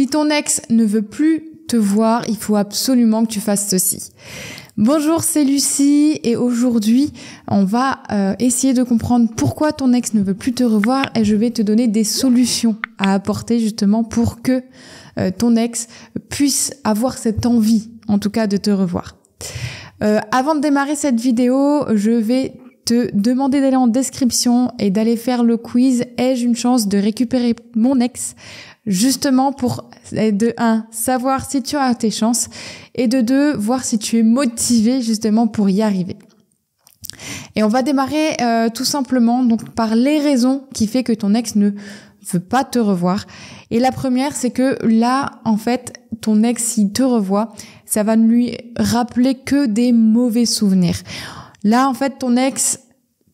Si ton ex ne veut plus te voir, il faut absolument que tu fasses ceci. Bonjour, c'est Lucie et aujourd'hui, on va essayer de comprendre pourquoi ton ex ne veut plus te revoir et je vais te donner des solutions à apporter justement pour que ton ex puisse avoir cette envie, en tout cas, de te revoir. Avant de démarrer cette vidéo, je vais te demander d'aller en description et d'aller faire le quiz « Ai-je une chance de récupérer mon ex ?» justement pour, de 1, savoir si tu as tes chances et de 2, voir si tu es motivé justement pour y arriver. Et on va démarrer tout simplement donc par les raisons qui fait que ton ex ne veut pas te revoir. Et la première, c'est que là, en fait, ton ex, s'il te revoit, ça va ne lui rappeler que des mauvais souvenirs. Là, en fait, ton ex,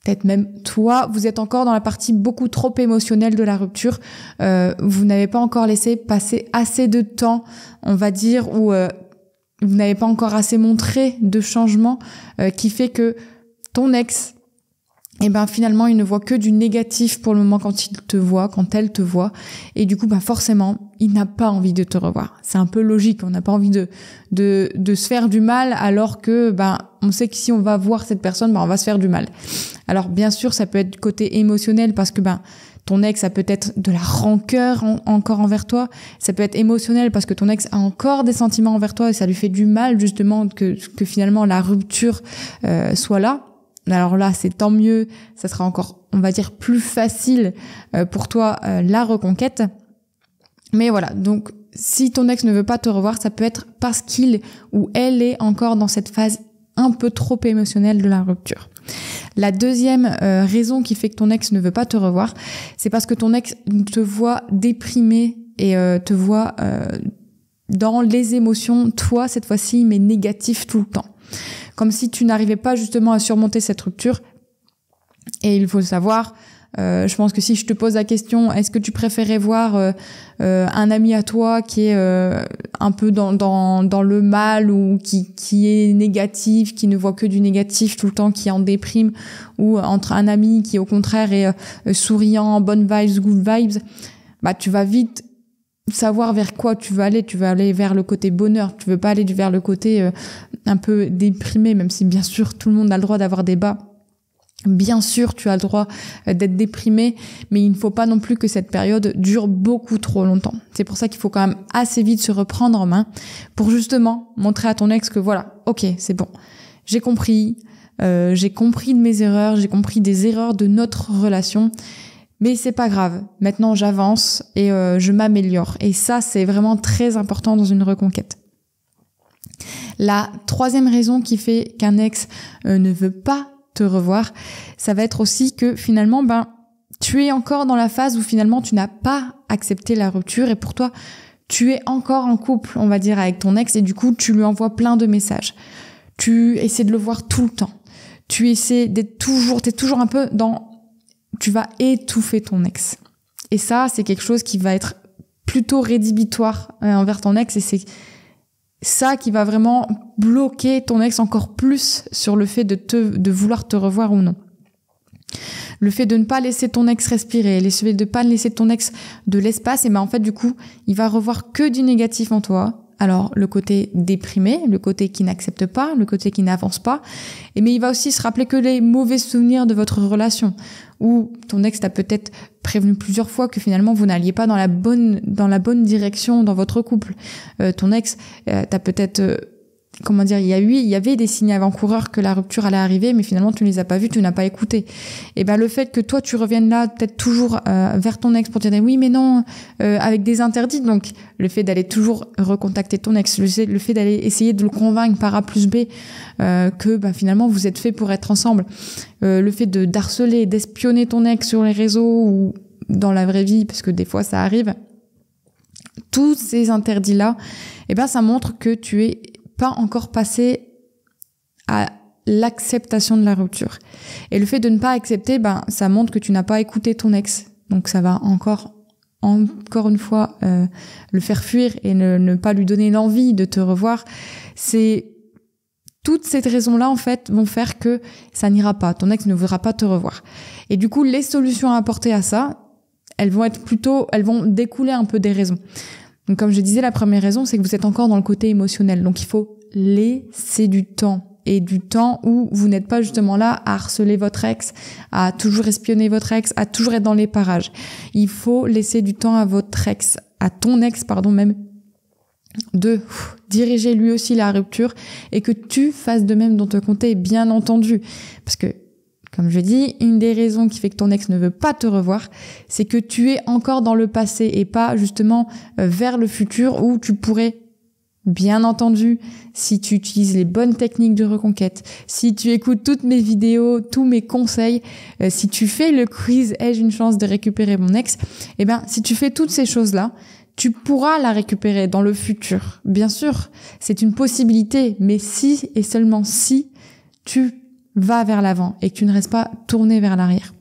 peut-être même toi, vous êtes encore dans la partie beaucoup trop émotionnelle de la rupture. Vous n'avez pas encore laissé passer assez de temps, on va dire, ou vous n'avez pas encore assez montré de changement qui fait que ton ex, finalement, il ne voit que du négatif pour le moment quand il te voit, quand elle te voit. Et du coup, forcément, il n'a pas envie de te revoir. C'est un peu logique. On n'a pas envie de se faire du mal alors que, on sait que si on va voir cette personne, on va se faire du mal. Alors, bien sûr, ça peut être du côté émotionnel parce que, ton ex a peut-être de la rancœur encore envers toi. Ça peut être émotionnel parce que ton ex a encore des sentiments envers toi et ça lui fait du mal, justement, que finalement la rupture soit là. Alors là, c'est tant mieux, ça sera encore, on va dire, plus facile pour toi la reconquête. Mais voilà, donc si ton ex ne veut pas te revoir, ça peut être parce qu'il ou elle est encore dans cette phase un peu trop émotionnelle de la rupture. La deuxième raison qui fait que ton ex ne veut pas te revoir, c'est parce que ton ex te voit déprimé et te voit dans les émotions, toi cette fois-ci, mais négatif tout le temps. Comme si tu n'arrivais pas justement à surmonter cette rupture. Et il faut le savoir, je pense que si je te pose la question, est-ce que tu préférais voir un ami à toi qui est un peu dans le mal ou qui est négatif, qui ne voit que du négatif tout le temps, qui est en déprime, ou entre un ami qui au contraire est souriant, bonne vibes, good vibes, tu vas vite savoir vers quoi tu vas aller vers le côté bonheur, tu veux pas aller vers le côté un peu déprimé, même si bien sûr tout le monde a le droit d'avoir des bas. Bien sûr, tu as le droit d'être déprimé, mais il ne faut pas non plus que cette période dure beaucoup trop longtemps. C'est pour ça qu'il faut quand même assez vite se reprendre en main pour justement montrer à ton ex que voilà, ok, c'est bon, j'ai compris de mes erreurs, j'ai compris des erreurs de notre relation. Mais c'est pas grave. Maintenant, j'avance et je m'améliore. Et ça, c'est vraiment très important dans une reconquête. La troisième raison qui fait qu'un ex ne veut pas te revoir, ça va être aussi que finalement, tu es encore dans la phase où finalement tu n'as pas accepté la rupture et pour toi, tu es encore en couple, on va dire, avec ton ex et du coup, tu lui envoies plein de messages. Tu essaies de le voir tout le temps. Tu essaies t'es toujours un peu tu vas étouffer ton ex. Et ça, c'est quelque chose qui va être plutôt rédhibitoire envers ton ex et c'est ça qui va vraiment bloquer ton ex encore plus sur le fait de vouloir te revoir ou non. Le fait de ne pas laisser ton ex respirer, le fait de ne pas laisser ton ex de l'espace, et en fait, du coup, il va revoir que du négatif en toi. Alors, le côté déprimé, le côté qui n'accepte pas, le côté qui n'avance pas. Mais il va aussi se rappeler que les mauvais souvenirs de votre relation, où ton ex t'a peut-être prévenu plusieurs fois que finalement vous n'alliez pas dans la bonne direction dans votre couple. Ton ex t'a peut-être il y avait des signes avant-coureurs que la rupture allait arriver, mais finalement tu ne les as pas vus, tu n'as pas écouté. Et le fait que toi tu reviennes là peut-être toujours vers ton ex pour dire oui mais non, avec des interdits, donc le fait d'aller toujours recontacter ton ex, le fait d'aller essayer de le convaincre par A plus B que finalement vous êtes fait pour être ensemble, le fait d'harceler, d'espionner ton ex sur les réseaux ou dans la vraie vie, parce que des fois ça arrive, tous ces interdits là, ça montre que tu es pas encore passé à l'acceptation de la rupture. Et le fait de ne pas accepter, ça montre que tu n'as pas écouté ton ex. Donc ça va encore une fois le faire fuir et ne pas lui donner l'envie de te revoir. Toutes ces raisons-là, en fait, vont faire que ça n'ira pas. Ton ex ne voudra pas te revoir. Et du coup, les solutions à apporter à ça, elles vont découler un peu des raisons. Donc comme je disais, la première raison, c'est que vous êtes encore dans le côté émotionnel. Donc il faut laisser du temps. Et du temps où vous n'êtes pas justement là à harceler votre ex, à toujours espionner votre ex, à toujours être dans les parages. Il faut laisser du temps à votre ex, à ton ex, pardon, même, de diriger lui aussi la rupture et que tu fasses de même dans ton côté, bien entendu. Parce que, comme je dis, une des raisons qui fait que ton ex ne veut pas te revoir, c'est que tu es encore dans le passé et pas justement vers le futur où tu pourrais, bien entendu, si tu utilises les bonnes techniques de reconquête, si tu écoutes toutes mes vidéos, tous mes conseils, si tu fais le quiz « Ai-je une chance de récupérer mon ex ?», eh ben, si tu fais toutes ces choses-là, tu pourras la récupérer dans le futur. Bien sûr, c'est une possibilité, mais si et seulement si tu vas vers l'avant et que tu ne restes pas tourné vers l'arrière.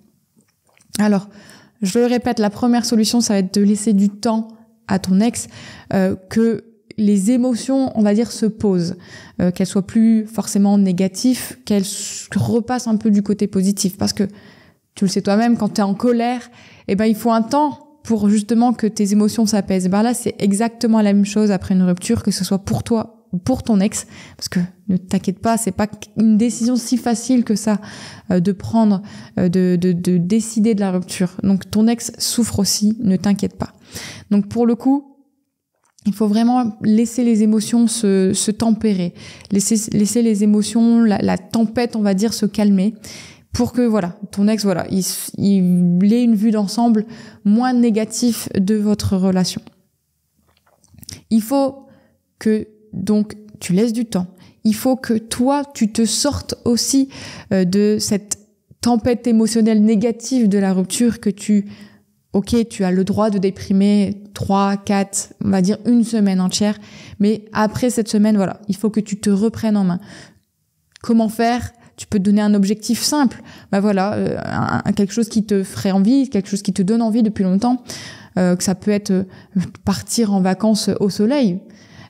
Alors, je le répète, la première solution, ça va être de laisser du temps à ton ex, que les émotions, on va dire, se posent, qu'elles soient plus forcément négatives, qu'elles repassent un peu du côté positif. Parce que, tu le sais toi-même, quand tu es en colère, eh ben, il faut un temps pour justement que tes émotions s'apaisent. Ben là, c'est exactement la même chose après une rupture, que ce soit pour toi ou pour ton ex. Parce que, ne t'inquiète pas, c'est pas une décision si facile que ça, de prendre, de décider de la rupture. Donc, ton ex souffre aussi, ne t'inquiète pas. Donc, pour le coup, il faut vraiment laisser les émotions se tempérer, laisser les émotions, la tempête, on va dire, se calmer, pour que voilà, ton ex, voilà, il ait une vue d'ensemble moins négative de votre relation. Il faut que donc tu laisses du temps. Il faut que toi, tu te sortes aussi de cette tempête émotionnelle négative de la rupture, que ok, tu as le droit de déprimer 3, 4, on va dire une semaine entière, mais après cette semaine, voilà, il faut que tu te reprennes en main. Comment faire ? Tu peux te donner un objectif simple. Ben voilà, quelque chose qui te ferait envie, quelque chose qui te donne envie depuis longtemps. Que ça peut être partir en vacances au soleil.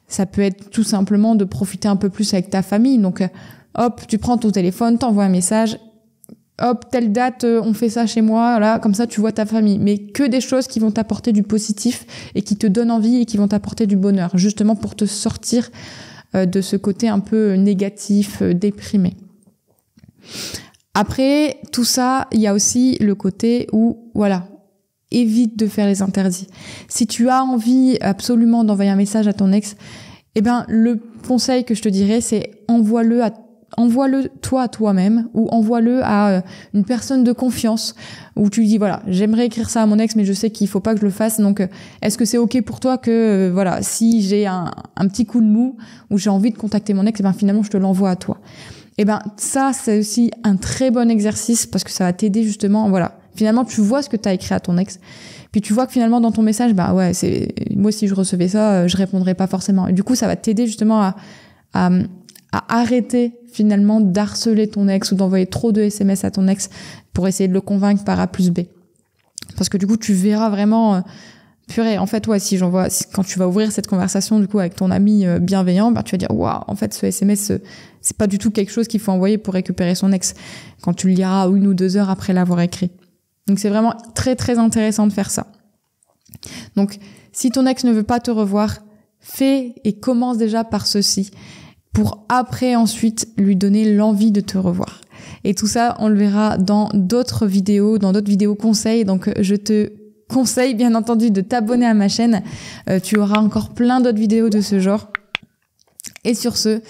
Ça peut être tout simplement de profiter un peu plus avec ta famille. Donc, hop, tu prends ton téléphone, t'envoies un message. Hop, telle date, on fait ça chez moi, là, comme ça tu vois ta famille. Mais que des choses qui vont t'apporter du positif et qui te donnent envie et qui vont t'apporter du bonheur, justement pour te sortir de ce côté un peu négatif, déprimé. Après, tout ça, il y a aussi le côté où, voilà, évite de faire les interdits. Si tu as envie absolument d'envoyer un message à ton ex, eh ben, le conseil que je te dirais, c'est envoie-le toi à toi-même, ou envoie-le à une personne de confiance, où tu lui dis, voilà, j'aimerais écrire ça à mon ex, mais je sais qu'il faut pas que je le fasse, donc est-ce que c'est ok pour toi que, voilà, si j'ai un petit coup de mou, ou j'ai envie de contacter mon ex, eh ben, finalement, je te l'envoie à toi. Eh ben, ça, c'est aussi un très bon exercice, parce que ça va t'aider justement, voilà. Finalement, tu vois ce que tu as écrit à ton ex, puis tu vois que finalement, dans ton message, bah ouais, moi, si je recevais ça, je répondrais pas forcément. Et du coup, ça va t'aider justement à arrêter finalement d'harceler ton ex ou d'envoyer trop de SMS à ton ex pour essayer de le convaincre par A plus B. Parce que du coup, tu verras vraiment, purée, en fait, ouais, quand tu vas ouvrir cette conversation du coup avec ton ami bienveillant, bah, tu vas dire, waouh, en fait, ce SMS, c'est pas du tout quelque chose qu'il faut envoyer pour récupérer son ex, quand tu le liras 1 ou 2 heures après l'avoir écrit. Donc c'est vraiment très très intéressant de faire ça. Donc, si ton ex ne veut pas te revoir, fais et commence déjà par ceci, pour après ensuite lui donner l'envie de te revoir. Et tout ça, on le verra dans d'autres vidéos conseils. Donc je te conseille bien entendu de t'abonner à ma chaîne. Tu auras encore plein d'autres vidéos de ce genre. Et sur ce,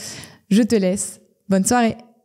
je te laisse. Bonne soirée.